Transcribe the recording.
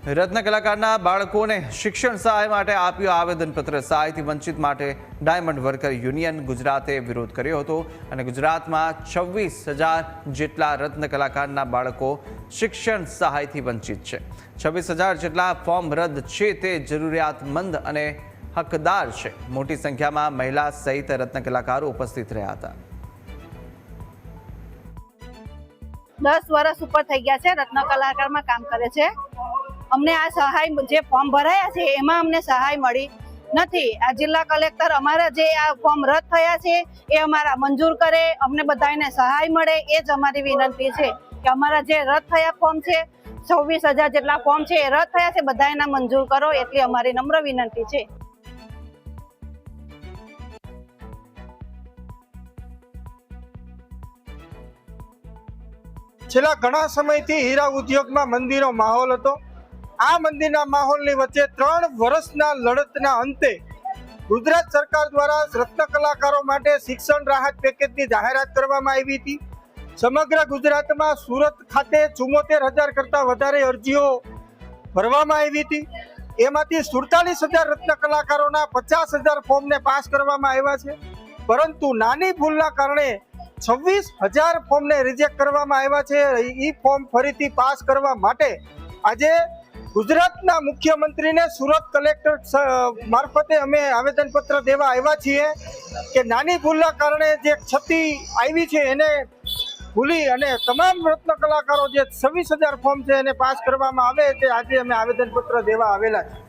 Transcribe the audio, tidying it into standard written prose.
રત્ન કલાકારના બાળકોને શિક્ષણ સહાય માટે આપ્યું આવેદનપત્ર। સહાયથી વંચિત માટે ડાયમંડ વર્કર યુનિયન ગુજરાતે વિરોધ કર્યો હતો અને ગુજરાતમાં 26,000 જેટલા રત્ન કલાકારના બાળકો શિક્ષણ સહાયથી વંચિત છે। 26,000 જેટલા ફોર્મ રદ છે તે જરૂરિયાતમંદ અને હકદાર છે। મોટી સંખ્યામાં મહિલા સહિત રત્ન કલાકારો ઉપસ્થિત રહ્યા હતા। 10 વર્ષ ઉપર થઈ ગયા છે, રત્ન કલાકારમાં કામ કરે છે। અમને આ સહાય જે ફોર્મ ભરાયા છે એમાં અમને સહાય મળી નથી। આ જિલ્લા કલેક્ટર અમારા જે આ ફોર્મ રદ થયા છે એ અમારા મંજૂર કરે, અમને બધાને સહાય મળે એ જ અમારી વિનંતી છે કે અમારા જે રદ થયા ફોર્મ છે 26,000 જેટલા ફોર્મ છે એ રદ થયા છે, બધાને મંજૂર કરો એટલી અમારી નમ્ર વિનંતી છે। છેલ્લા ઘણા સમયથી હીરા ઉદ્યોગમાં મંદીનો માહોલ હતો। આ મંદીના માહોલની વચ્ચે 3 વર્ષના લડતના અંતે ગુજરાત સરકાર દ્વારા રત્ન કલાકારો માટે શિક્ષણ રાહત પેકેજની જાહેરાત કરવામાં આવી હતી। સમગ્ર ગુજરાતમાં સુરત ખાતે 74,000 કરતાં વધારે અરજીઓ ભરવામાં આવી હતી। એમાંથી 47,000 રત્ન કલાકારોના 50,000 ફોર્મને પાસ કરવામાં આવ્યા છે, પરંતુ નાની ભૂલના કારણે 26,000 ફોર્મને રિજેક્ટ કરવામાં આવ્યા છે। એ ફોર્મ ફરીથી પાસ કરવા માટે આજે ગુજરાતના મુખ્યમંત્રીને સુરત કલેક્ટર મારફતે અમે આવેદનપત્ર દેવા આવ્યા છીએ કે નાની ભૂલના કારણે જે ક્ષતિ આવી છે એને ભૂલી અને તમામ રત્ન કલાકારો જે 26,000 ફોર્મ છે એને પાસ કરવામાં આવે તે આજે અમે આવેદનપત્ર દેવા આવેલા છીએ।